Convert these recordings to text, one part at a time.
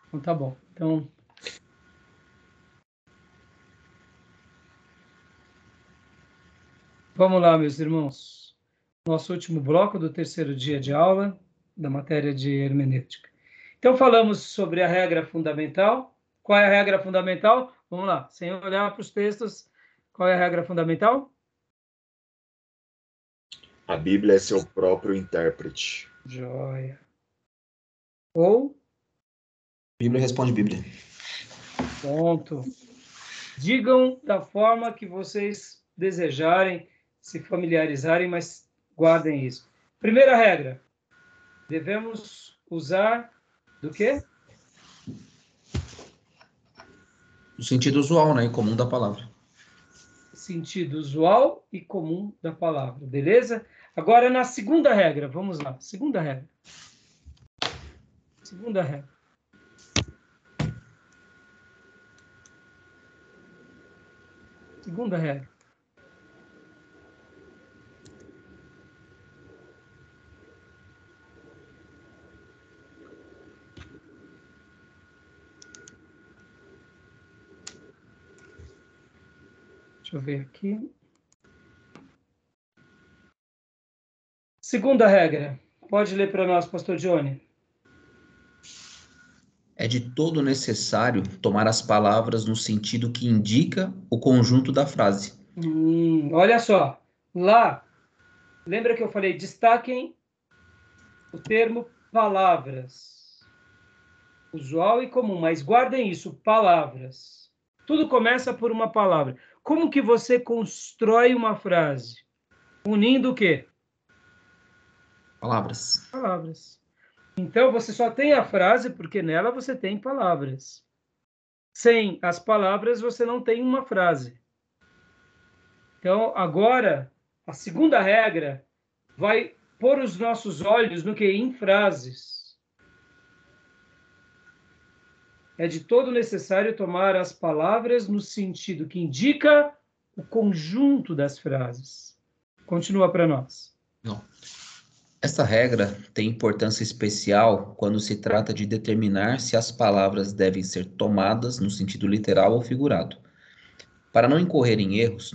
Então tá bom. Então, vamos lá, meus irmãos. Nosso último bloco do terceiro dia de aula da matéria de hermenêutica. Então, falamos sobre a regra fundamental. Qual é a regra fundamental? Vamos lá, sem olhar para os textos. Qual é a regra fundamental? A Bíblia é seu próprio intérprete. Joia. Ou? Bíblia responde Bíblia. Ponto. Digam da forma que vocês desejarem, se familiarizarem, mas guardem isso. Primeira regra. Devemos usar do quê? O sentido usual, né? E comum da palavra. Sentido usual e comum da palavra, beleza? Agora, na segunda regra, vamos lá. Segunda regra. Segunda regra. Segunda regra. Deixa eu ver aqui. Segunda regra. Pode ler para nós, pastor Johnny. É de todo necessário tomar as palavras no sentido que indica o conjunto da frase. Olha só. Lá, lembra que eu falei, destaquem o termo palavras. Usual e comum, mas guardem isso, palavras. Tudo começa por uma palavra. Como que você constrói uma frase? Unindo o quê? Palavras. Palavras. Então, você só tem a frase porque nela você tem palavras. Sem as palavras, você não tem uma frase. Então, agora, a segunda regra vai pôr os nossos olhos no que? Em frases. É de todo necessário tomar as palavras no sentido que indica o conjunto das frases. Continua para nós. Não. Esta regra tem importância especial quando se trata de determinar se as palavras devem ser tomadas no sentido literal ou figurado. Para não incorrer em erros,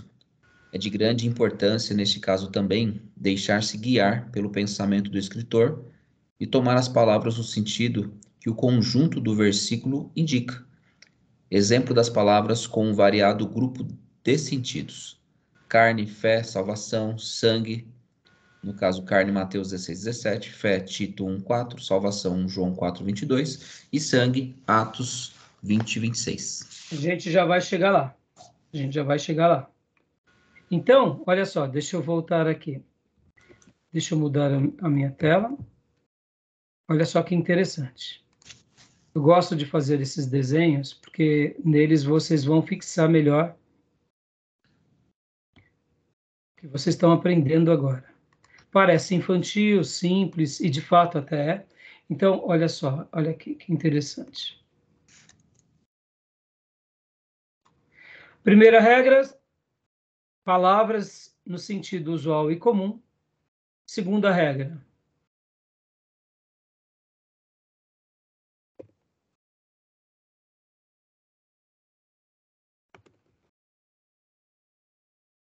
é de grande importância, neste caso também, deixar-se guiar pelo pensamento do escritor e tomar as palavras no sentido que o conjunto do versículo indica. Exemplo das palavras com um variado grupo de sentidos: carne, fé, salvação, sangue. No caso, carne, Mateus 16:17, fé, Tito 1:4, salvação, João 4:22 e sangue, Atos 20:26. A gente já vai chegar lá. A gente já vai chegar lá. Então, olha só, deixa eu voltar aqui. Deixa eu mudar a minha tela. Olha só que interessante. Eu gosto de fazer esses desenhos porque neles vocês vão fixar melhor o que vocês estão aprendendo agora. Parece infantil, simples e de fato até é. Então, olha só, olha aqui que interessante. Primeira regra, palavras no sentido usual e comum. Segunda regra,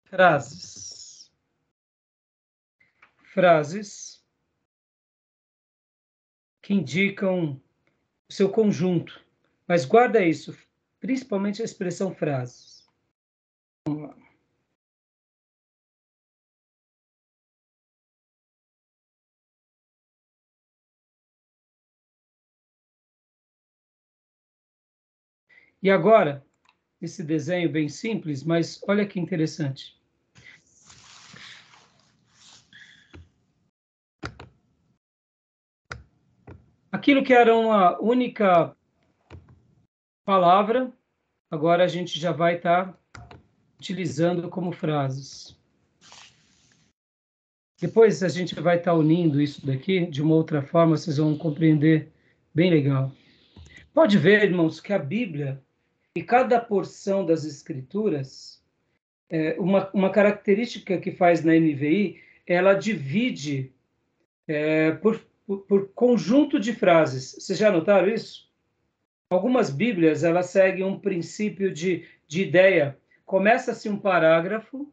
frases. Frases que indicam o seu conjunto. Mas guarda isso, principalmente a expressão frases. Vamos lá. E agora, esse desenho bem simples, mas olha que interessante. Aquilo que era uma única palavra, agora a gente já vai estar utilizando como frases. Depois a gente vai estar unindo isso daqui de uma outra forma, vocês vão compreender bem legal. Pode ver, irmãos, que a Bíblia e cada porção das Escrituras, uma característica que faz na NVI, ela divide por conjunto de frases. Vocês já notaram isso? Algumas Bíblias, elas seguem um princípio de ideia. Começa-se um parágrafo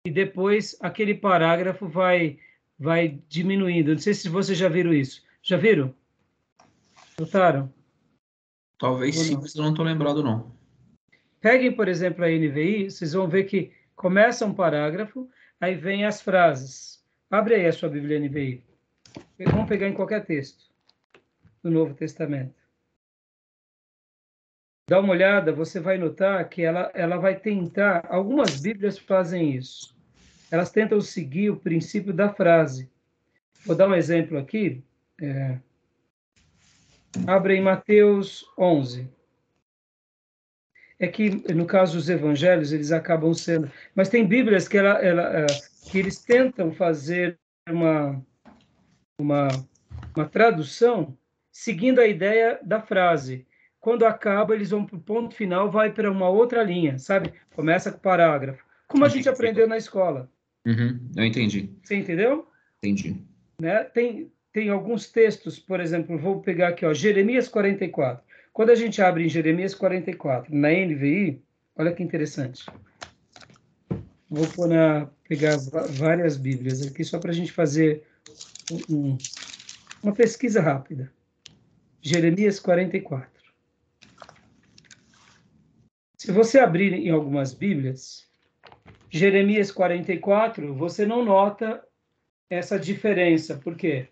e depois aquele parágrafo vai diminuindo. Não sei se vocês já viram isso. Já viram? Notaram? Talvez Ou sim, não? mas eu não estou lembrado, não. Peguem, por exemplo, a NVI, vocês vão ver que começa um parágrafo, aí vem as frases. Abre aí a sua Bíblia NVI. Vamos pegar em qualquer texto do Novo Testamento. Dá uma olhada, você vai notar que ela vai tentar, algumas Bíblias fazem isso. Elas tentam seguir o princípio da frase. Vou dar um exemplo aqui. Abre em Mateus 11. É que, no caso dos evangelhos, eles acabam sendo... Mas tem Bíblias que, que eles tentam fazer uma tradução seguindo a ideia da frase. Quando acaba, eles vão para o ponto final, vai para uma outra linha, sabe? Começa com o parágrafo. Como a gente aprendeu na escola. Uhum, eu entendi. Você entendeu? Entendi. Né? Tem alguns textos, por exemplo, vou pegar aqui, ó, Jeremias 44. Quando a gente abre em Jeremias 44, na NVI, olha que interessante. Vou pegar várias Bíblias aqui, só para a gente fazer uma pesquisa rápida. Jeremias 44. Se você abrir em algumas Bíblias, Jeremias 44, você não nota essa diferença. Por quê?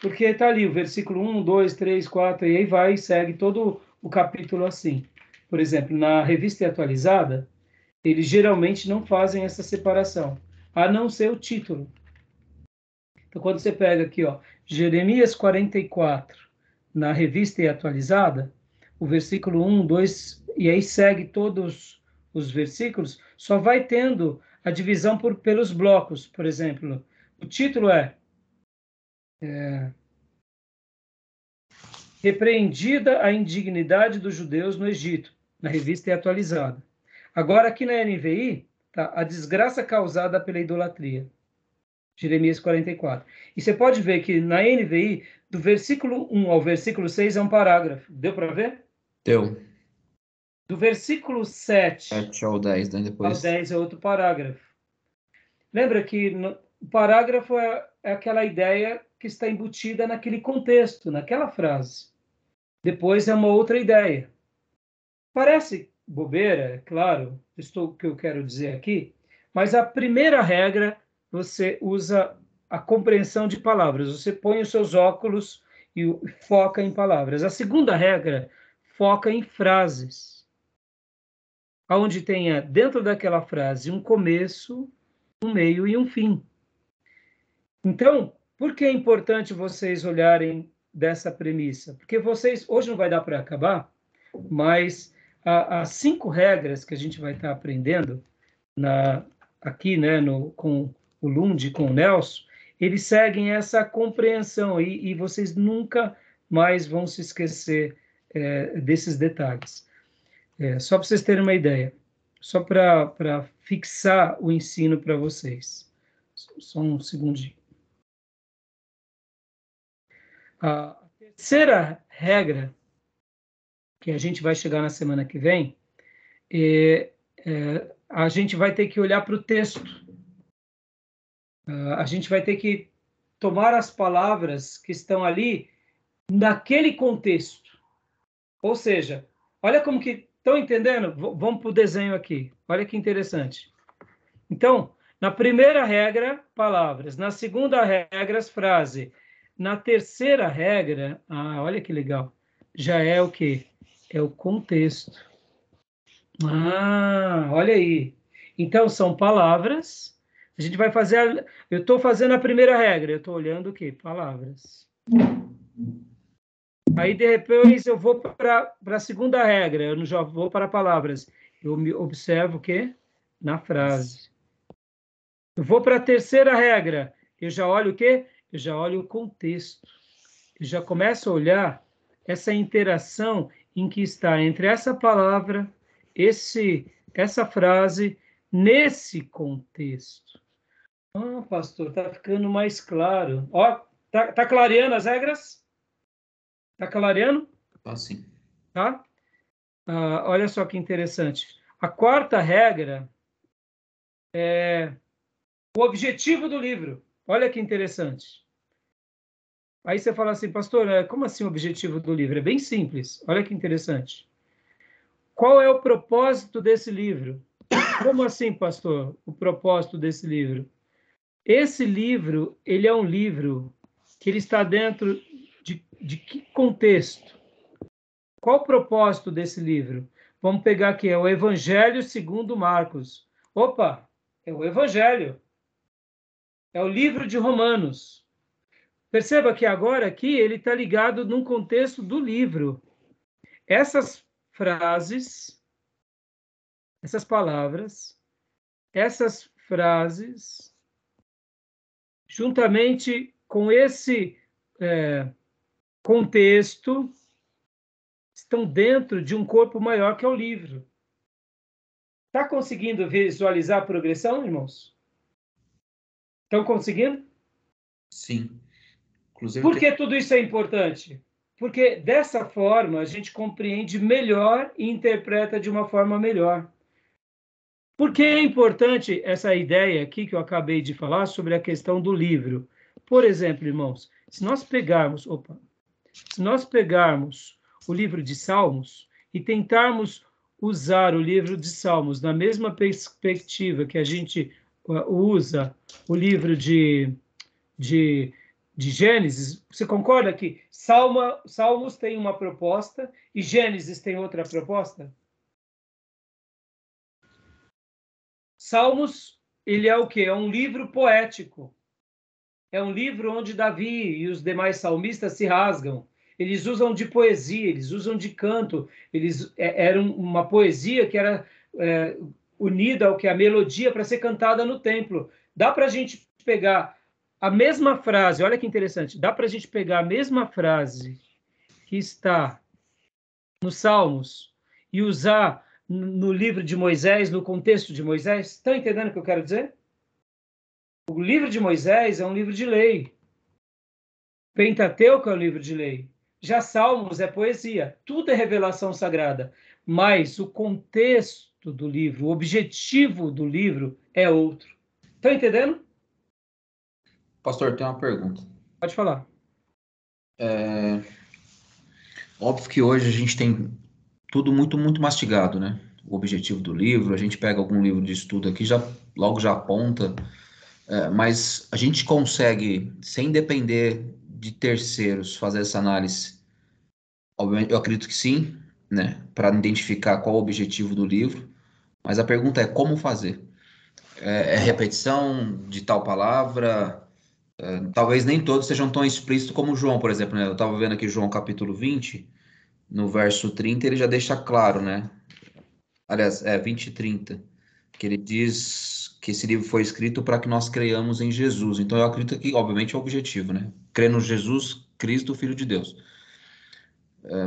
Porque está ali o versículo 1, 2, 3, 4, e aí vai e segue todo o capítulo assim. Por exemplo, na Revista Atualizada, eles geralmente não fazem essa separação, a não ser o título. Então, quando você pega aqui, ó, Jeremias 44, na Revista Atualizada, o versículo 1, 2, e aí segue todos os versículos, só vai tendo a divisão pelos blocos. Por exemplo, o título é Repreendida a indignidade dos judeus no Egito, na Revista Atualizada. Agora, aqui na NVI, tá, a desgraça causada pela idolatria. Jeremias 44. E você pode ver que na NVI, do versículo 1 ao versículo 6 é um parágrafo. Deu para ver? Deu. Do versículo 7 7 ao 10, né? ao Depois. 10 é outro parágrafo. Lembra que o parágrafo é aquela ideia que está embutida naquele contexto, naquela frase. Depois é uma outra ideia. Parece bobeira, é claro, o que eu quero dizer aqui, mas a primeira regra, você usa a compreensão de palavras. Você põe os seus óculos e foca em palavras. A segunda regra, foca em frases. Onde tenha dentro daquela frase um começo, um meio e um fim. Então, por que é importante vocês olharem dessa premissa? Porque vocês, hoje não vai dar para acabar, mas as 5 regras que a gente vai estar aprendendo aqui, né, com o Lund, com o Nelson, eles seguem essa compreensão e vocês nunca mais vão se esquecer desses detalhes. Só para vocês terem uma ideia, só para fixar o ensino para vocês. Só um segundinho. A terceira regra, que a gente vai chegar na semana que vem, a gente vai ter que olhar para o texto. A gente vai ter que tomar as palavras que estão ali naquele contexto. Ou seja, olha como que... Estão entendendo? Vamos para o desenho aqui. Olha que interessante. Então, na primeira regra, palavras. Na segunda regra, frase. Na terceira regra, olha que legal, já é o quê? É o contexto. Olha aí. Então, são palavras. A gente vai fazer... Eu estou fazendo a primeira regra. Eu estou olhando o quê? Palavras. Aí, depois, eu vou para a segunda regra. Eu não já vou para palavras. Eu me observo o quê? Na frase. Eu vou para a terceira regra. Eu já olho o quê? Eu já olho o contexto. Eu já começo a olhar essa interação em que está entre essa palavra, essa frase, nesse contexto. Pastor, está ficando mais claro. Ó, tá clareando as regras? Tá clareando? Tá sim. tá? Olha só que interessante. A quarta regra é o objetivo do livro. Olha que interessante. Aí você fala assim, pastor, como assim o objetivo do livro? É bem simples. Olha que interessante. Qual é o propósito desse livro? Como assim, pastor, o propósito desse livro? Esse livro, ele é um livro que ele está dentro de que contexto? Qual o propósito desse livro? Vamos pegar aqui, é o Evangelho segundo Marcos. Opa, é o Evangelho. É o livro de Romanos. Perceba que agora aqui ele está ligado num contexto do livro. Essas frases, essas palavras, essas frases, juntamente com esse contexto, estão dentro de um corpo maior que é o livro. Está conseguindo visualizar a progressão, irmãos? Estão conseguindo? Sim. Inclusive, Por que tudo isso é importante? Porque dessa forma a gente compreende melhor e interpreta de uma forma melhor. Por que é importante essa ideia aqui que eu acabei de falar sobre a questão do livro? Por exemplo, irmãos, se nós pegarmos o livro de Salmos e tentarmos usar o livro de Salmos na mesma perspectiva que a gente usa o livro de, de Gênesis, você concorda que Salmos tem uma proposta e Gênesis tem outra proposta? Salmos, ele é o quê? É um livro poético. É um livro onde Davi e os demais salmistas se rasgam. Eles usam de poesia, eles usam de canto. Eram uma poesia que era unida ao que a melodia para ser cantada no templo. Dá para a gente pegar a mesma frase, olha que interessante, dá para a gente pegar a mesma frase que está nos Salmos e usar no livro de Moisés, no contexto de Moisés. Estão entendendo o que eu quero dizer? O livro de Moisés é um livro de lei. Pentateuco é um livro de lei. Já Salmos é poesia. Tudo é revelação sagrada. Mas o contexto do livro, o objetivo do livro é outro. Estão entendendo? pastor, tem uma pergunta. Pode falar. Óbvio que hoje a gente tem tudo muito, muito mastigado, né? O objetivo do livro, a gente pega algum livro de estudo aqui, logo já aponta, mas a gente consegue, sem depender de terceiros, fazer essa análise. Obviamente, eu acredito que sim, né? Para identificar qual o objetivo do livro, mas a pergunta é como fazer? É repetição de tal palavra? Talvez nem todos sejam tão explícitos como João, por exemplo, né? Eu estava vendo aqui João capítulo 20, no verso 30, ele já deixa claro, né? Aliás, 20 e 30, que ele diz que esse livro foi escrito para que nós creiamos em Jesus. Então eu acredito que, obviamente, é o objetivo, né? Crer no Jesus Cristo, Filho de Deus.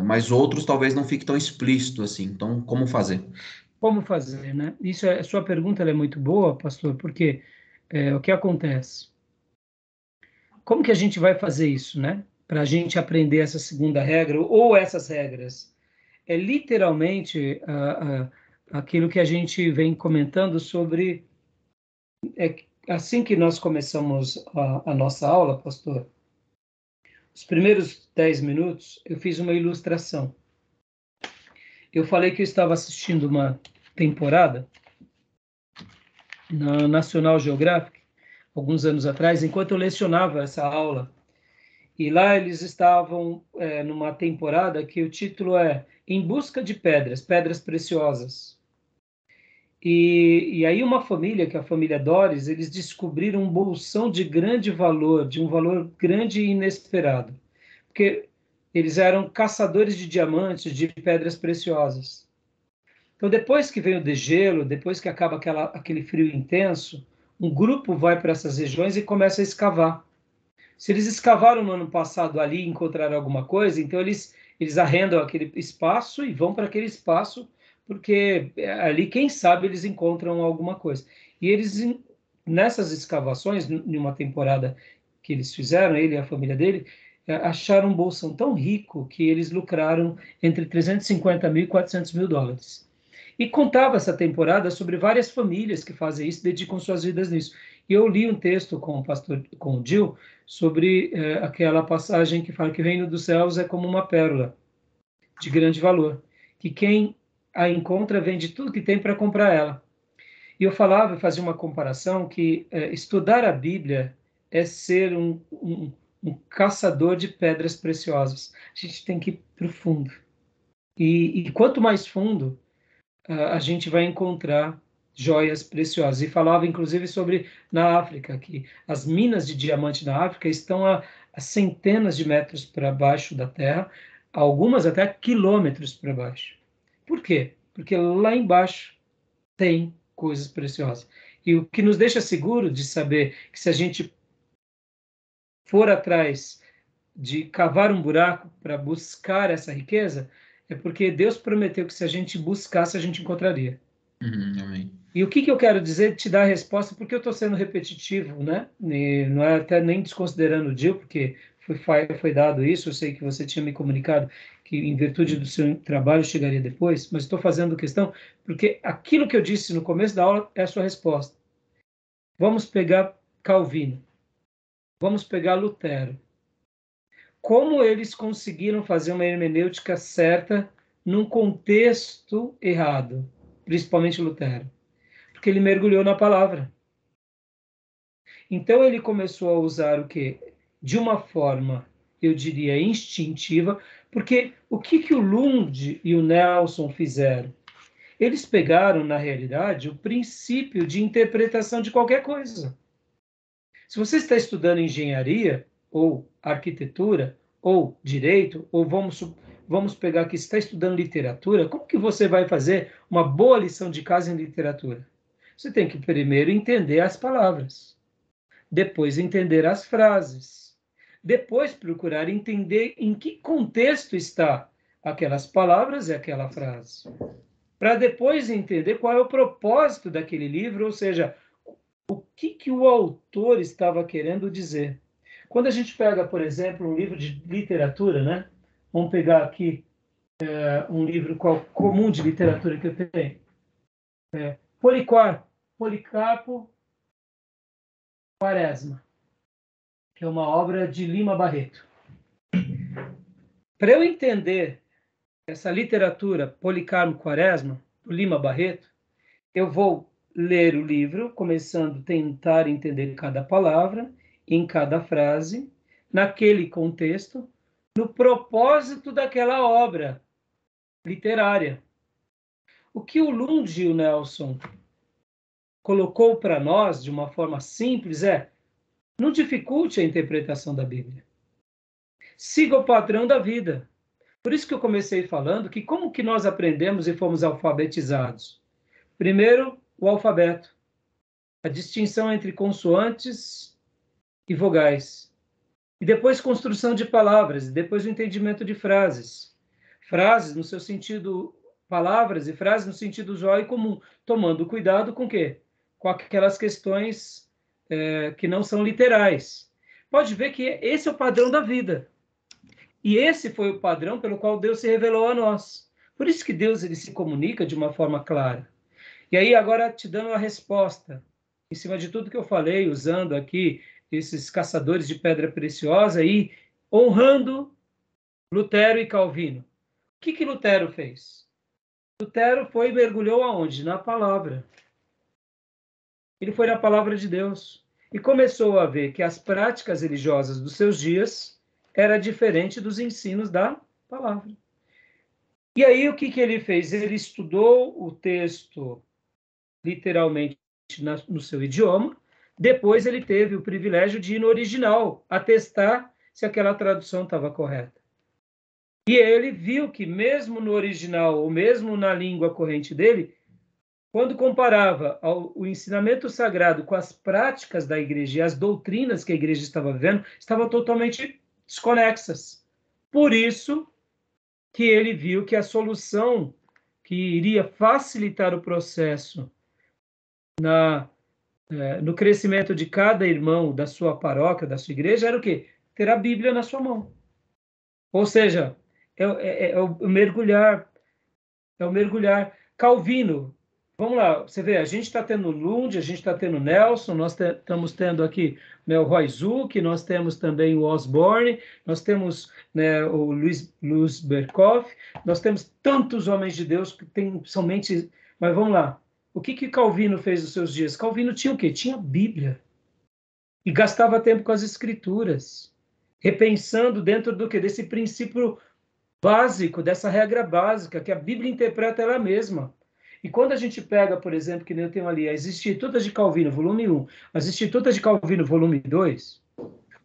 Mas outros talvez não fique tão explícito assim. Então, como fazer? Como fazer, né? A sua pergunta ela é muito boa, pastor, porque o que acontece? Como que a gente vai fazer isso, né? Para a gente aprender essa segunda regra ou essas regras? É literalmente aquilo que a gente vem comentando sobre. Assim que nós começamos a nossa aula, pastor, os primeiros 10 minutos eu fiz uma ilustração. Eu falei que eu estava assistindo uma temporada na National Geographic, alguns anos atrás, enquanto eu lecionava essa aula. E lá eles estavam numa temporada que o título é Em Busca de Pedras, Pedras Preciosas. E aí uma família, que é a família Doris, eles descobriram um bolsão de grande valor, de um valor grande e inesperado. Porque eles eram caçadores de diamantes, de pedras preciosas. Então, depois que vem o degelo, depois que acaba aquele frio intenso, um grupo vai para essas regiões e começa a escavar. Se eles escavaram no ano passado ali e encontraram alguma coisa, então eles arrendam aquele espaço e vão para aquele espaço, porque ali, quem sabe, eles encontram alguma coisa. E eles, nessas escavações, em uma temporada que eles fizeram, ele e a família dele, acharam um bolsão tão rico que eles lucraram entre 350 mil e 400 mil dólares. E contava essa temporada sobre várias famílias que fazem isso, dedicam suas vidas nisso. E eu li um texto com o pastor, com o Gil, sobre aquela passagem que fala que o reino dos céus é como uma pérola de grande valor, que quem a encontra vende tudo que tem para comprar ela. E eu falava, fazia uma comparação que estudar a Bíblia é ser um caçador de pedras preciosas. A gente tem que ir para o fundo. E quanto mais fundo, a gente vai encontrar joias preciosas. E falava, inclusive, sobre na África, que as minas de diamante na África estão a centenas de metros para baixo da terra, algumas até quilômetros para baixo. Por quê? Porque lá embaixo tem coisas preciosas. E o que nos deixa seguro de saber que se a gente for atrás de cavar um buraco para buscar essa riqueza, é porque Deus prometeu que se a gente buscasse, a gente encontraria. Amém. E o que eu quero dizer, te dar a resposta, porque eu estou sendo repetitivo, né? E não é até nem desconsiderando o Gil, porque foi dado isso, eu sei que você tinha me comunicado que em virtude do seu trabalho chegaria depois, mas estou fazendo questão, porque aquilo que eu disse no começo da aula é a sua resposta. Vamos pegar Calvino, vamos pegar Lutero. Como eles conseguiram fazer uma hermenêutica certa num contexto errado, principalmente Lutero? Porque ele mergulhou na palavra. Então ele começou a usar o quê? De uma forma, eu diria, instintiva, porque o que o Lund e o Nelson fizeram? Eles pegaram, na realidade, o princípio de interpretação de qualquer coisa. Se você está estudando engenharia, ou arquitetura, ou direito, ou vamos pegar que está estudando literatura, como que você vai fazer uma boa lição de casa em literatura? Você tem que primeiro entender as palavras, depois entender as frases, depois procurar entender em que contexto está aquelas palavras e aquela frase, para depois entender qual é o propósito daquele livro, ou seja, o que o autor estava querendo dizer. Quando a gente pega, por exemplo, um livro de literatura, né? Vamos pegar aqui um livro comum de literatura que eu tenho. Policarpo Quaresma, que é uma obra de Lima Barreto. Para eu entender essa literatura Policarpo Quaresma, do Lima Barreto, eu vou ler o livro, começando a tentar entender cada palavra, em cada frase, naquele contexto, no propósito daquela obra literária. O que o Lund e o Nelson colocou para nós de uma forma simples não dificulte a interpretação da Bíblia. Siga o padrão da vida. Por isso que eu comecei falando que como que nós aprendemos e fomos alfabetizados? Primeiro, o alfabeto. A distinção entre consoantes e vogais. E depois construção de palavras, e depois o entendimento de frases. Frases no seu sentido, palavras e frases no sentido usual e comum, tomando cuidado com o quê? Com aquelas questões que não são literais. Pode ver que esse é o padrão da vida. E esse foi o padrão pelo qual Deus se revelou a nós. Por isso que Deus ele se comunica de uma forma clara. E aí, agora, te dando a resposta, em cima de tudo que eu falei, usando aqui esses caçadores de pedra preciosa e honrando Lutero e Calvino. O que Lutero fez? Lutero foi e mergulhou aonde? Na palavra. Ele foi na palavra de Deus e começou a ver que as práticas religiosas dos seus dias era diferente dos ensinos da palavra. E aí, o que ele fez? Ele estudou o texto literalmente no seu idioma, depois ele teve o privilégio de ir no original, atestar se aquela tradução estava correta. E ele viu que mesmo no original, ou mesmo na língua corrente dele, quando comparava o ensinamento sagrado com as práticas da igreja e as doutrinas que a igreja estava vivendo, estavam totalmente desconexas. Por isso que ele viu que a solução que iria facilitar o processo no crescimento de cada irmão da sua paróquia, da sua igreja, era o quê? Ter a Bíblia na sua mão. Ou seja, é o mergulhar, é o mergulhar. Calvino, vamos lá, você vê, a gente está tendo Lund, a gente está tendo Nelson, nós estamos tendo aqui, né, o Roy Zuck, nós temos também o Osborne, nós temos, né, o Luiz Berkoff, nós temos tantos homens de Deus que têm somente... Mas vamos lá, o que Calvino fez nos seus dias? Calvino tinha o quê? Tinha a Bíblia. E gastava tempo com as Escrituras, repensando dentro do quê? Desse princípio básico, dessa regra básica, que a Bíblia interpreta ela mesma. E quando a gente pega, por exemplo, que nem eu tenho ali, as Institutas de Calvino, volume 1, as Institutas de Calvino, volume 2,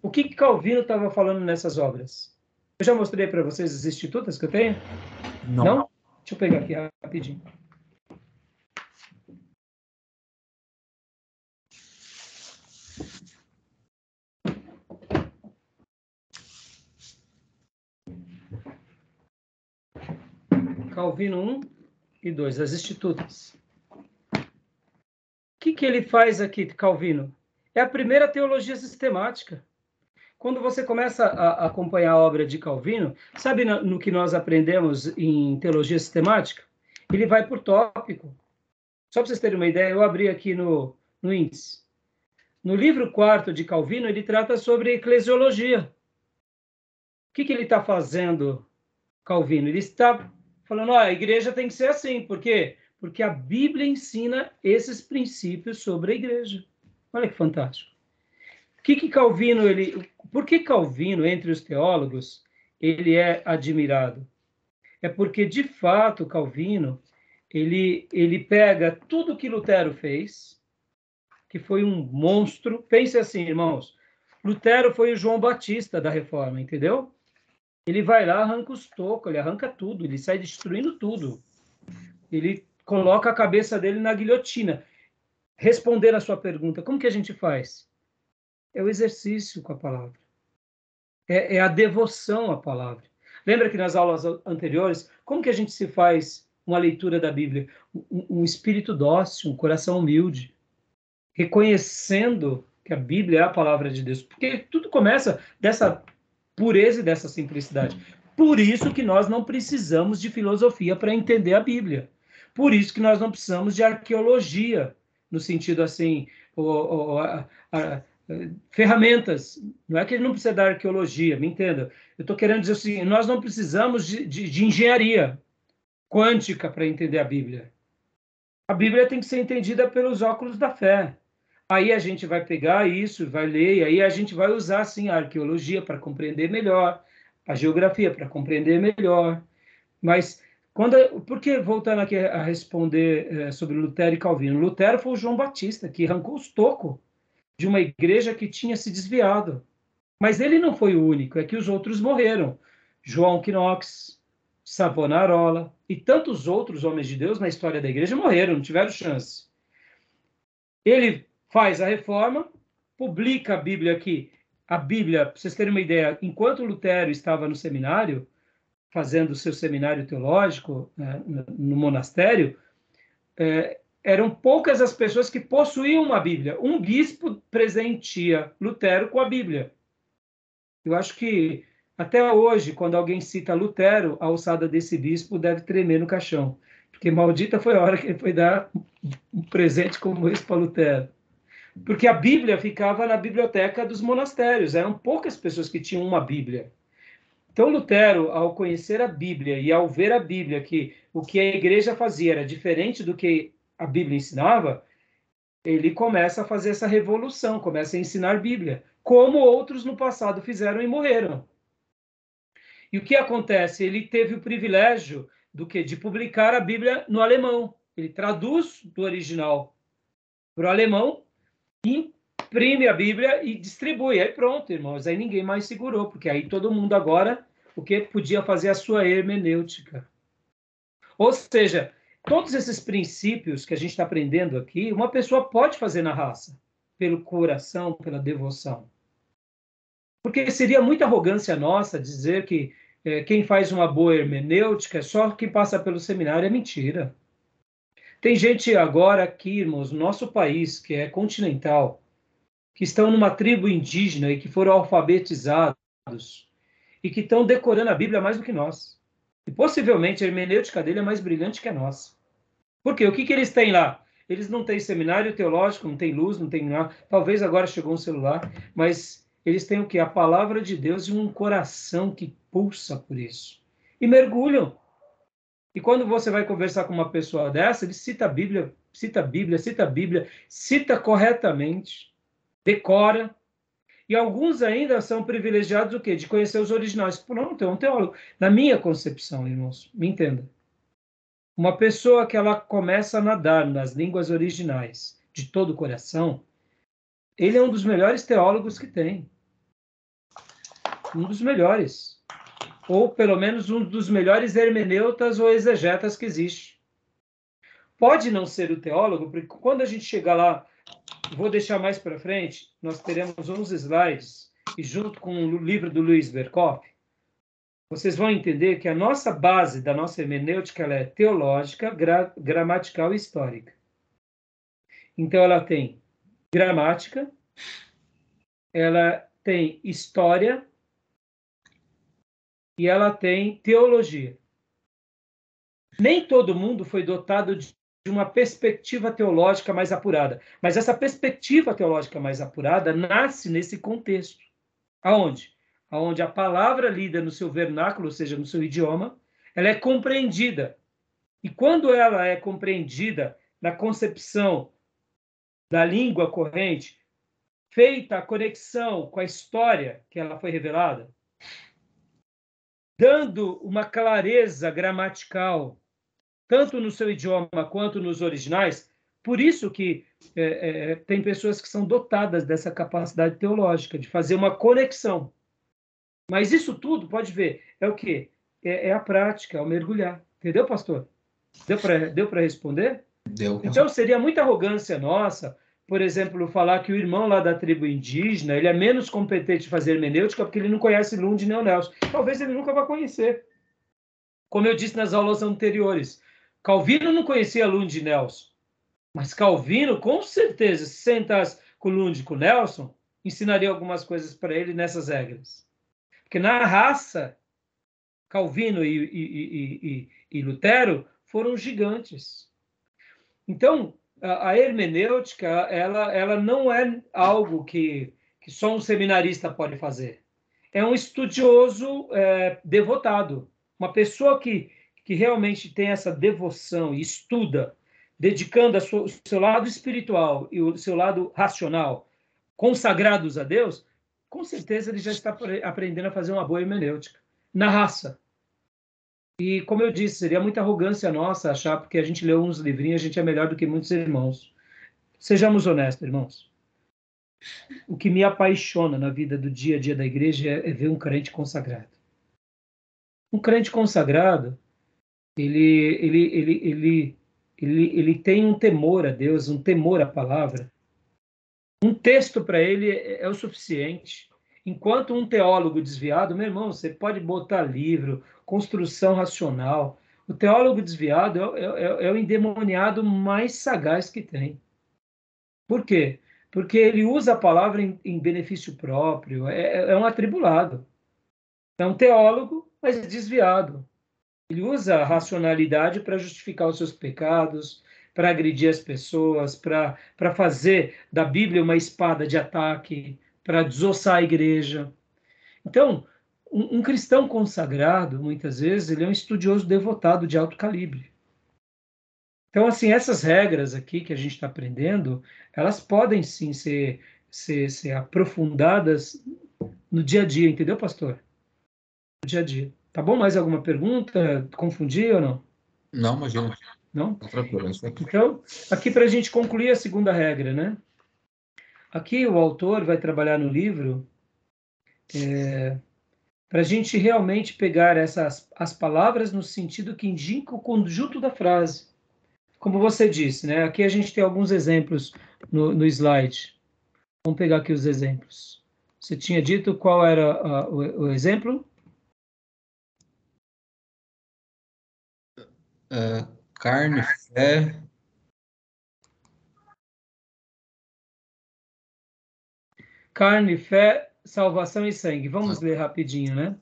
o que Calvino estava falando nessas obras? Eu já mostrei para vocês as Institutas que eu tenho? Não? Deixa eu pegar aqui rapidinho. Calvino 1 e 2, as Institutas. O que ele faz aqui, Calvino? É a primeira teologia sistemática. Quando você começa a acompanhar a obra de Calvino, sabe no que nós aprendemos em teologia sistemática? Ele vai por tópico. Só para vocês terem uma ideia, eu abri aqui no índice. No livro 4 de Calvino, ele trata sobre eclesiologia. O que ele está fazendo, Calvino? Ele está falando, a igreja tem que ser assim. Por quê? Porque a Bíblia ensina esses princípios sobre a igreja. Olha que fantástico. Por que Calvino, entre os teólogos, ele é admirado? É porque, de fato, Calvino, ele pega tudo que Lutero fez, que foi um monstro. Pense assim, irmãos, Lutero foi o João Batista da Reforma, entendeu? Ele vai lá, arranca os tocos, ele arranca tudo, ele sai destruindo tudo. Ele coloca a cabeça dele na guilhotina. Responder a sua pergunta, como que a gente faz? É o exercício com a palavra. É a devoção à palavra. Lembra que nas aulas anteriores, como que a gente se faz uma leitura da Bíblia? Um espírito dócil, um coração humilde, reconhecendo que a Bíblia é a palavra de Deus. Porque tudo começa dessa pureza e dessa simplicidade. Por isso que nós não precisamos de filosofia para entender a Bíblia. Por isso que nós não precisamos de arqueologia, no sentido assim, ferramentas. Não é que ele não precisa da arqueologia, me entenda. Eu estou querendo dizer assim, nós não precisamos de engenharia quântica para entender a Bíblia. A Bíblia tem que ser entendida pelos óculos da fé. Aí a gente vai pegar isso, vai ler, e aí a gente vai usar, sim, a arqueologia para compreender melhor, a geografia para compreender melhor. Mas, por que, voltando aqui a responder sobre Lutero e Calvino? Lutero foi o João Batista, que arrancou os tocos de uma igreja que tinha se desviado. Mas ele não foi o único, é que os outros morreram. João Knox, Savonarola e tantos outros homens de Deus na história da igreja morreram, não tiveram chance. Ele faz a reforma, publica a Bíblia aqui. A Bíblia, para vocês terem uma ideia, enquanto Lutero estava no seminário, fazendo o seu seminário teológico, né, no monastério, eram poucas as pessoas que possuíam uma Bíblia. Um bispo presenteia Lutero com a Bíblia. Eu acho que até hoje, quando alguém cita Lutero, a alçada desse bispo deve tremer no caixão, porque maldita foi a hora que ele foi dar um presente como esse para Lutero. Porque a Bíblia ficava na biblioteca dos monastérios, eram poucas pessoas que tinham uma Bíblia. Então, Lutero, ao conhecer a Bíblia e ao ver a Bíblia, que o que a igreja fazia era diferente do que a Bíblia ensinava, ele começa a fazer essa revolução, começa a ensinar Bíblia, como outros no passado fizeram e morreram. E o que acontece? Ele teve o privilégio de publicar a Bíblia no alemão. Ele traduz do original para o alemão, imprime a Bíblia e distribui. Aí pronto, irmãos, aí ninguém mais segurou, porque aí todo mundo agora podia fazer a sua hermenêutica. Ou seja, todos esses princípios que a gente está aprendendo aqui, uma pessoa pode fazer na raça, pelo coração, pela devoção. Porque seria muita arrogância nossa dizer que quem faz uma boa hermenêutica é só quem passa pelo seminário. É mentira. Tem gente agora aqui, irmãos, no nosso país, que é continental, que estão numa tribo indígena e que foram alfabetizados e que estão decorando a Bíblia mais do que nós. E possivelmente a hermenêutica dele é mais brilhante que a nossa. Por quê? O que eles têm lá? Eles não têm seminário teológico, não tem luz, não tem nada. Talvez agora chegou um celular, mas eles têm o quê? A palavra de Deus e um coração que pulsa por isso. E mergulham. E quando você vai conversar com uma pessoa dessa, ele cita a Bíblia, cita a Bíblia, cita a Bíblia, cita corretamente, decora. E alguns ainda são privilegiados o quê? De conhecer os originais. Pronto, é um teólogo. Na minha concepção, irmãos, me entenda. Uma pessoa que ela começa a nadar nas línguas originais de todo o coração, ele é um dos melhores teólogos que tem. Um dos melhores. Ou pelo menos um dos melhores hermeneutas ou exegetas que existe. Pode não ser o teólogo, porque quando a gente chegar lá, vou deixar mais para frente, nós teremos uns slides, e junto com o livro do Luiz Berkoff, vocês vão entender que a nossa base da nossa hermenêutica ela é teológica, gramatical e histórica. Então, ela tem gramática, ela tem história e ela tem teologia. Nem todo mundo foi dotado de uma perspectiva teológica mais apurada, mas essa perspectiva teológica mais apurada nasce nesse contexto. Aonde? Aonde a palavra lida no seu vernáculo, ou seja, no seu idioma, ela é compreendida. E quando ela é compreendida na concepção da língua corrente, feita a conexão com a história que ela foi revelada, dando uma clareza gramatical, tanto no seu idioma quanto nos originais, por isso que tem pessoas que são dotadas dessa capacidade teológica, de fazer uma conexão. Mas isso tudo, pode ver, é o quê? É a prática, é o mergulhar. Entendeu, pastor? Deu para responder? Deu. Então, seria muita arrogância nossa, por exemplo, falar que o irmão lá da tribo indígena ele é menos competente de fazer hermenêutica porque ele não conhece Lund nem o Nelson. Talvez ele nunca vá conhecer. Como eu disse nas aulas anteriores, Calvino não conhecia Lund e Nelson, mas Calvino, com certeza, se sentasse com Lund e com Nelson, ensinaria algumas coisas para ele nessas regras. Porque na raça, Calvino e Lutero foram gigantes. Então, a hermenêutica, ela não é algo que só um seminarista pode fazer. É um estudioso devotado. Uma pessoa que realmente tem essa devoção e estuda, dedicando o seu lado espiritual e o seu lado racional, consagrados a Deus, com certeza ele já está aprendendo a fazer uma boa hermenêutica. Na raça. E, como eu disse, seria muita arrogância nossa achar, porque a gente leu uns livrinhos, a gente é melhor do que muitos irmãos. Sejamos honestos, irmãos. O que me apaixona na vida do dia a dia da igreja é ver um crente consagrado. Um crente consagrado, ele tem um temor a Deus, um temor à palavra. Um texto para ele é o suficiente. Enquanto um teólogo desviado, meu irmão, você pode botar livro, construção racional. O teólogo desviado é o endemoniado mais sagaz que tem. Por quê? Porque ele usa a palavra em benefício próprio, é um atribulado. É um teólogo, mas desviado. Ele usa a racionalidade para justificar os seus pecados, para agredir as pessoas, para fazer da Bíblia uma espada de ataque, para desossar a igreja. Então, um cristão consagrado, muitas vezes, ele é um estudioso devotado de alto calibre. Então, assim, essas regras aqui que a gente está aprendendo, elas podem sim ser aprofundadas no dia a dia, entendeu, pastor? No dia a dia. Tá bom? Mais alguma pergunta? Confundi ou não? Não, imagina. Não? Tá tranquilo. Então, aqui para a gente concluir a segunda regra, né? Aqui o autor vai trabalhar no livro para a gente realmente pegar as palavras no sentido que indica o conjunto da frase. Como você disse, né? Aqui a gente tem alguns exemplos no slide. Vamos pegar aqui os exemplos. Você tinha dito qual era o exemplo? Carne, fé. Carne, fé, salvação e sangue. Vamos ler rapidinho, né?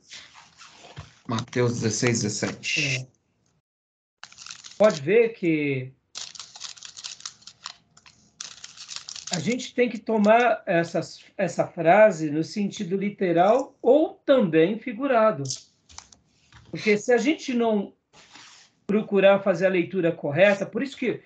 Mateus 16, 17. Pode ver que a gente tem que tomar essa frase no sentido literal ou também figurado. Porque se a gente não procurar fazer a leitura correta, por isso que,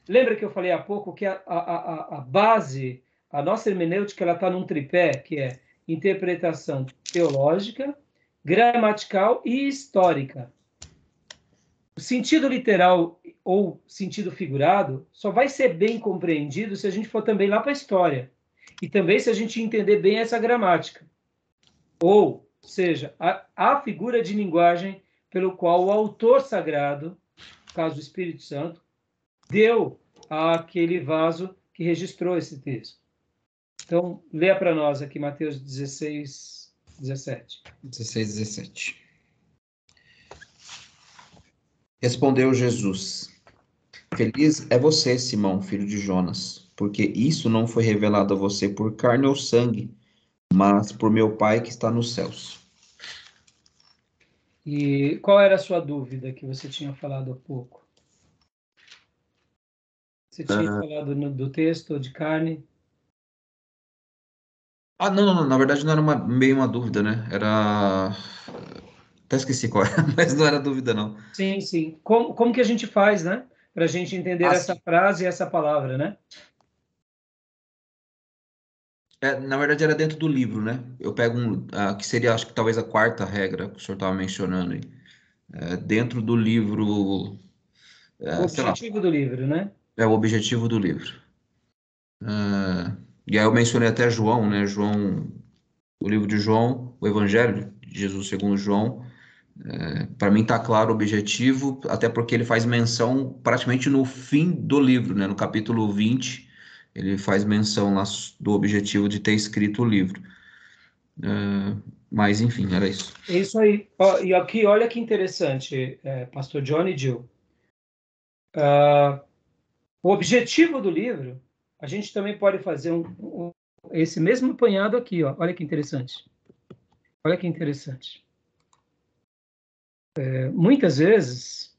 lembra que eu falei há pouco que a base, a nossa hermenêutica, ela está num tripé, que é interpretação teológica, gramatical e histórica. O sentido literal ou sentido figurado só vai ser bem compreendido se a gente for também lá para a história. E também se a gente entender bem essa gramática. Ou seja, a figura de linguagem pelo qual o autor sagrado, no caso do Espírito Santo, deu àquele vaso que registrou esse texto. Então, leia para nós aqui Mateus 16, 17. 16, 17. Respondeu Jesus: Feliz é você, Simão, filho de Jonas, porque isso não foi revelado a você por carne ou sangue, mas por meu Pai que está nos céus. E qual era a sua dúvida que você tinha falado há pouco? Você tinha falado do texto de carne? Não, na verdade não era meio uma dúvida, né? Era... Até esqueci qual era, mas não era dúvida, não. Sim, sim. Como que a gente faz, né? Para a gente entender essa Sim. frase e essa palavra, né? Na verdade era dentro do livro, né? Eu pego que seria, acho que talvez a quarta regra que o senhor estava mencionando aí. Dentro do livro, O sei lá, objetivo do livro, né? é o objetivo do livro. E aí eu mencionei até João, né? João, o livro de João, o Evangelho de Jesus segundo João. Para mim está claro o objetivo, até porque ele faz menção praticamente no fim do livro, né? No capítulo 20, ele faz menção lá do objetivo de ter escrito o livro. Mas, enfim, era isso. É isso aí. E aqui, olha que interessante, Pastor John e Jill. O objetivo do livro, a gente também pode fazer esse mesmo apanhado aqui, ó. Olha que interessante. Olha que interessante. Muitas vezes,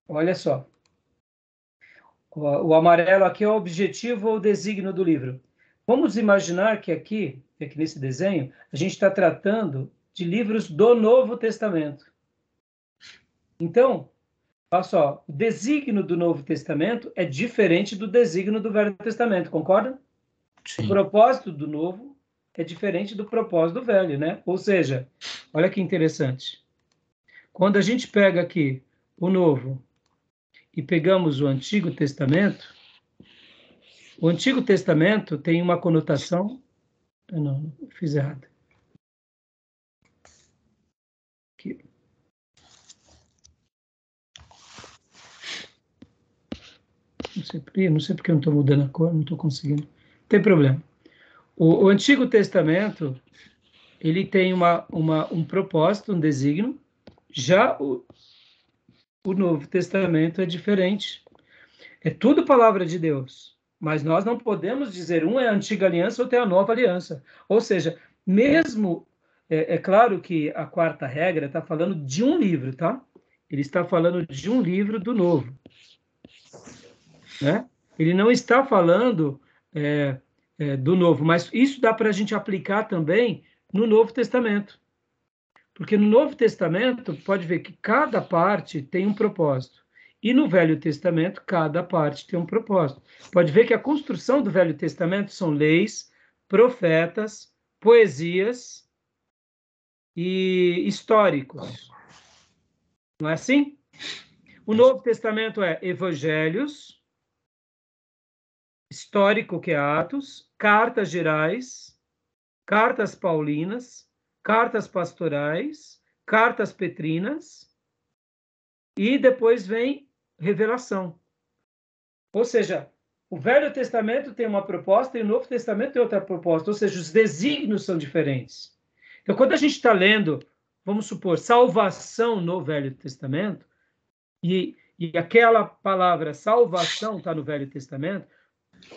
olha só, o amarelo aqui é o objetivo ou desígnio do livro. Vamos imaginar que aqui nesse desenho, a gente está tratando de livros do Novo Testamento. Então, olha só, o desígnio do Novo Testamento é diferente do desígnio do Velho Testamento, concorda? Sim. O propósito do Novo é diferente do propósito do Velho, né? Ou seja, olha que interessante. Quando a gente pega aqui o Novo e pegamos o Antigo Testamento, o Antigo Testamento tem uma conotação... Não, fiz errado. Aqui. Não sei porque eu não estou mudando a cor, não estou conseguindo. Não tem problema. O Antigo Testamento, ele tem um propósito, um desígnio. Já o Novo Testamento é diferente. É tudo palavra de Deus. Mas nós não podemos dizer um é a antiga aliança, outro é a nova aliança. Ou seja, mesmo... É claro que a quarta regra está falando de um livro, tá? Ele está falando de um livro do Novo. Né? Ele não está falando do Novo, mas isso dá para a gente aplicar também no Novo Testamento. Porque no Novo Testamento, pode ver que cada parte tem um propósito. E no Velho Testamento, cada parte tem um propósito. Pode ver que a construção do Velho Testamento são leis, profetas, poesias e históricos. Não é assim? O Novo Testamento é evangelhos, histórico, que é Atos, cartas gerais, cartas paulinas, cartas pastorais, cartas petrinas, e depois vem revelação. Ou seja, o Velho Testamento tem uma proposta e o Novo Testamento tem outra proposta, ou seja, os desígnios são diferentes. Então, quando a gente está lendo, vamos supor, salvação no Velho Testamento, e aquela palavra salvação está no Velho Testamento,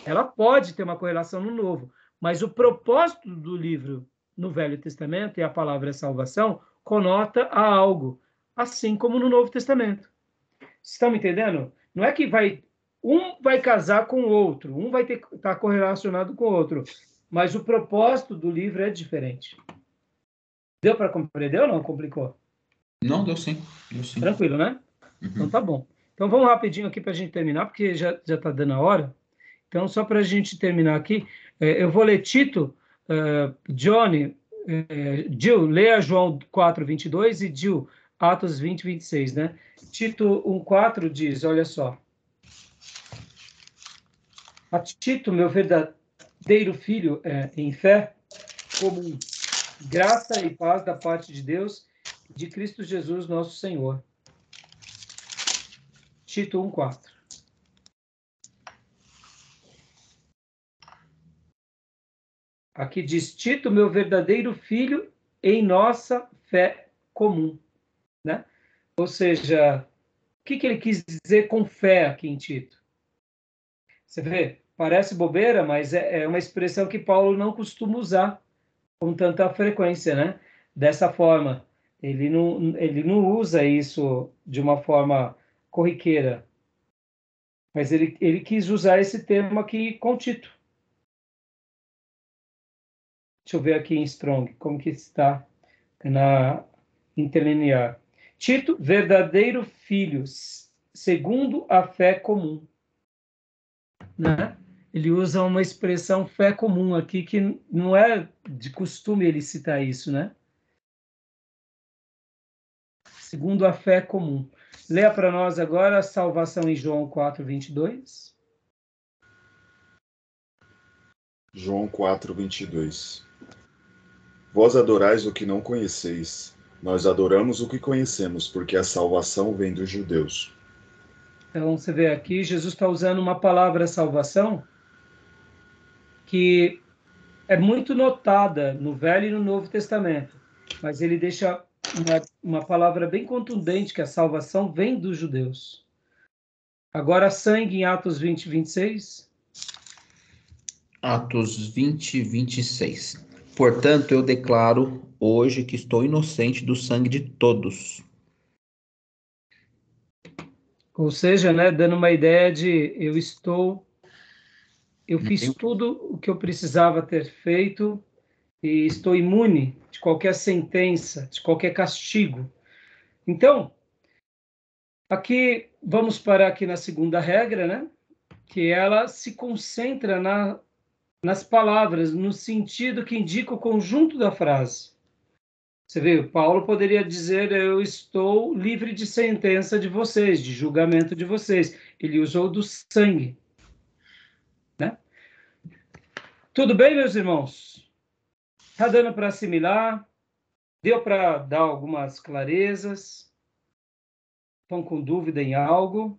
Ela pode ter uma correlação no Novo, mas o propósito do livro no Velho Testamento, e a palavra salvação, conota a algo, assim como no Novo Testamento. Vocês estão me entendendo? Não é que um vai casar com o outro, um vai estar correlacionado com o outro, mas o propósito do livro é diferente. Deu para compreender ou não? Complicou? Não, deu sim. Deu sim. Tranquilo, né? Então tá bom. Então vamos rapidinho aqui para a gente terminar, porque já está dando a hora. Então, só para a gente terminar aqui, eu vou ler Tito, Johnny, Gil, leia João 4, 22 e Gil, Atos 20, 26, né? Tito 1, 4 diz, olha só. A Tito, meu verdadeiro filho em fé, comum, graça e paz da parte de Deus, de Cristo Jesus, nosso Senhor. Tito 1, 4. Aqui diz, Tito, meu verdadeiro filho, em nossa fé comum, né? Ou seja, o que ele quis dizer com fé aqui em Tito? Você vê, parece bobeira, mas é uma expressão que Paulo não costuma usar com tanta frequência, né? Dessa forma, ele não usa isso de uma forma corriqueira, mas ele quis usar esse termo aqui com Tito. Deixa eu ver aqui em Strong, como que está na interlinear. Tito, verdadeiro filho, segundo a fé comum. Né? Ele usa uma expressão fé comum aqui, que não é de costume ele citar isso, né? Segundo a fé comum. Leia para nós agora a salvação em João 4, 22. João 4, 22. Vós adorais o que não conheceis. Nós adoramos o que conhecemos, porque a salvação vem dos judeus. Então, você vê aqui, Jesus está usando uma palavra salvação que é muito notada no Velho e no Novo Testamento, mas ele deixa uma palavra bem contundente, que a salvação vem dos judeus. Agora, sangue em Atos 20, 26. Atos 20, 26. Portanto, eu declaro hoje que estou inocente do sangue de todos. Ou seja, né, dando uma ideia de eu fiz tudo o que eu precisava ter feito e estou imune de qualquer sentença, de qualquer castigo. Então, aqui vamos parar aqui na segunda regra, né? Que ela se concentra nas palavras, no sentido que indica o conjunto da frase. Você vê, Paulo poderia dizer, eu estou livre de sentença de vocês, de julgamento de vocês. Ele usou do sangue. Né? Tudo bem, meus irmãos? Está dando para assimilar? Deu para dar algumas clarezas? Estão com dúvida em algo?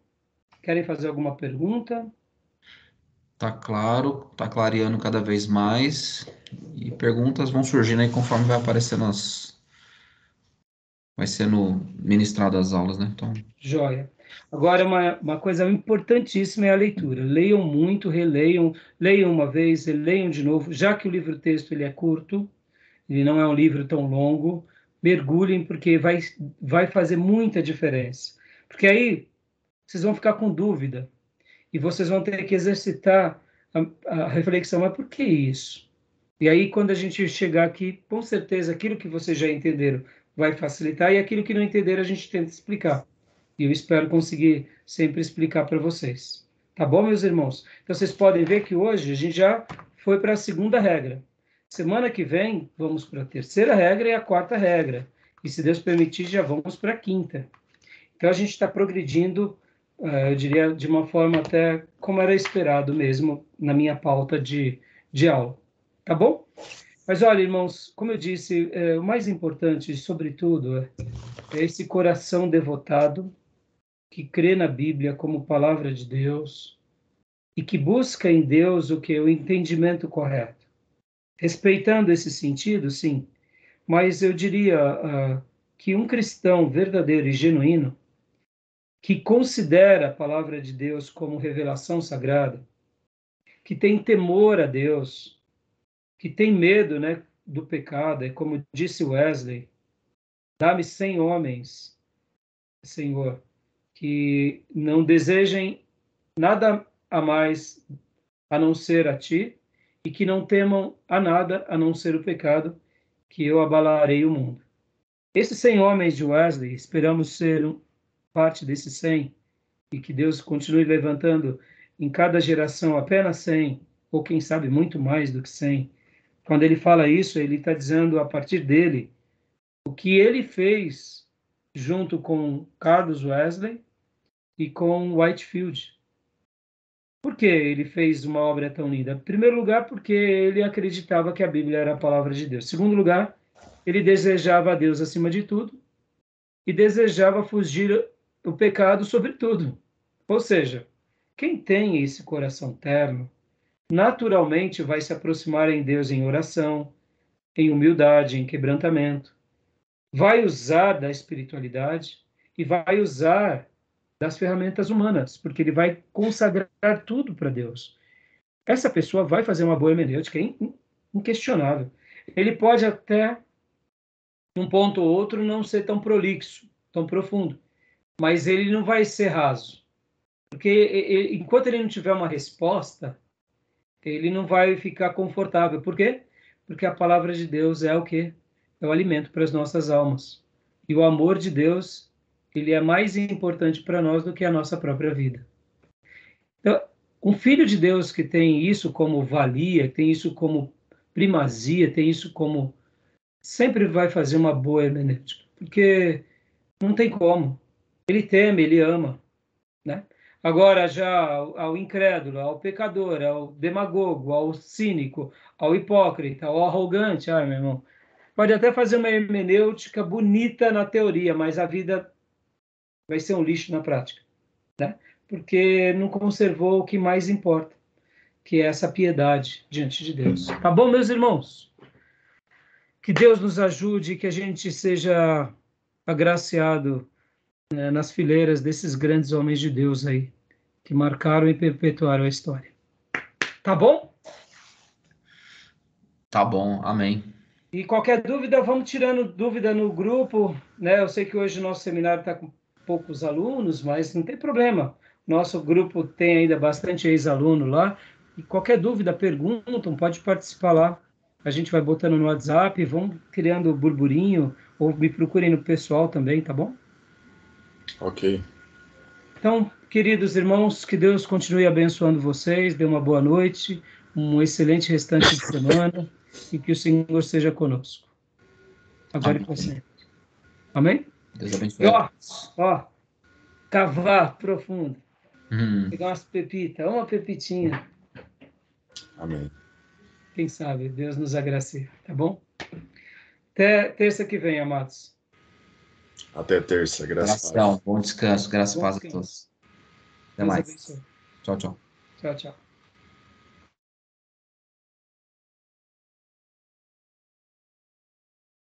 Querem fazer alguma pergunta? Tá claro, tá clareando cada vez mais. E perguntas vão surgindo aí conforme vai sendo ministrado as aulas, né? Então, Joia. Agora, uma coisa importantíssima é a leitura. Leiam muito, releiam, leiam uma vez, leiam de novo, já que o livro-texto ele é curto, ele não é um livro tão longo, mergulhem, porque vai fazer muita diferença. Porque aí vocês vão ficar com dúvida e vocês vão ter que exercitar a reflexão, mas por que isso? E aí, quando a gente chegar aqui, com certeza, aquilo que vocês já entenderam vai facilitar, e aquilo que não entenderam, a gente tenta explicar. E eu espero conseguir sempre explicar para vocês. Tá bom, meus irmãos? Então, vocês podem ver que hoje a gente já foi para a segunda regra. Semana que vem, vamos para a terceira regra e a quarta regra. E, se Deus permitir, já vamos para a quinta. Então, a gente está progredindo, eu diria, de uma forma até como era esperado mesmo na minha pauta de aula. Tá bom? Mas olha, irmãos, como eu disse, o mais importante, sobretudo, é esse coração devotado que crê na Bíblia como palavra de Deus e que busca em Deus o entendimento correto. Respeitando esse sentido, sim, mas eu diria que um cristão verdadeiro e genuíno que considera a palavra de Deus como revelação sagrada, que tem temor a Deus, que tem medo, né, do pecado. É como disse Wesley, dá-me 100 homens, Senhor, que não desejem nada a mais a não ser a Ti, e que não temam a nada a não ser o pecado, que eu abalarei o mundo. Esses 100 homens de Wesley, esperamos ser parte desses 100, e que Deus continue levantando em cada geração apenas 100, ou quem sabe muito mais do que 100. Quando ele fala isso, ele está dizendo a partir dele o que ele fez junto com Carlos Wesley e com Whitefield. Por que ele fez uma obra tão linda? Em primeiro lugar, porque ele acreditava que a Bíblia era a palavra de Deus. Em segundo lugar, ele desejava a Deus acima de tudo e desejava fugir o pecado sobre tudo. Ou seja, quem tem esse coração terno, naturalmente vai se aproximar em Deus em oração, em humildade, em quebrantamento. Vai usar da espiritualidade e vai usar das ferramentas humanas, porque ele vai consagrar tudo para Deus. Essa pessoa vai fazer uma boa hermenêutica, é inquestionável. Ele pode até, num ponto ou outro, não ser tão prolixo, tão profundo, mas ele não vai ser raso. Porque enquanto ele não tiver uma resposta, ele não vai ficar confortável. Por quê? Porque a palavra de Deus é o quê? É o alimento para as nossas almas. E o amor de Deus, ele é mais importante para nós do que a nossa própria vida. Então, um filho de Deus que tem isso como valia, tem isso como primazia, tem isso como... sempre vai fazer uma boa hermenêutica. Porque não tem como. Ele teme, ele ama, né? Agora, já ao incrédulo, ao pecador, ao demagogo, ao cínico, ao hipócrita, ao arrogante, meu irmão, pode até fazer uma hermenêutica bonita na teoria, mas a vida vai ser um lixo na prática, né? Porque não conservou o que mais importa, que é essa piedade diante de Deus. Tá bom, meus irmãos? Que Deus nos ajude, que a gente seja agraciado, né, nas fileiras desses grandes homens de Deus aí, que marcaram e perpetuaram a história. Tá bom? Tá bom, amém. E qualquer dúvida, vamos tirando dúvida no grupo, né? Eu sei que hoje o nosso seminário está com poucos alunos, mas não tem problema. Nosso grupo tem ainda bastante ex-aluno lá. E qualquer dúvida, perguntam, pode participar lá. A gente vai botando no WhatsApp, vão criando burburinho, ou me procurem no pessoal também, tá bom? Ok. Então, queridos irmãos, que Deus continue abençoando vocês, dê uma boa noite, um excelente restante de semana e que o Senhor seja conosco. Agora e para sempre. Amém? Deus abençoe. E ó, cavar profundo. Pegar umas pepitas, uma pepitinha. Amém. Quem sabe, Deus nos agracie, tá bom? Até terça que vem, amados. Até terça, graças a Deus. Bom descanso, graças a Deus a todos. Até Deus mais. abençoe. Tchau, tchau. Tchau, tchau.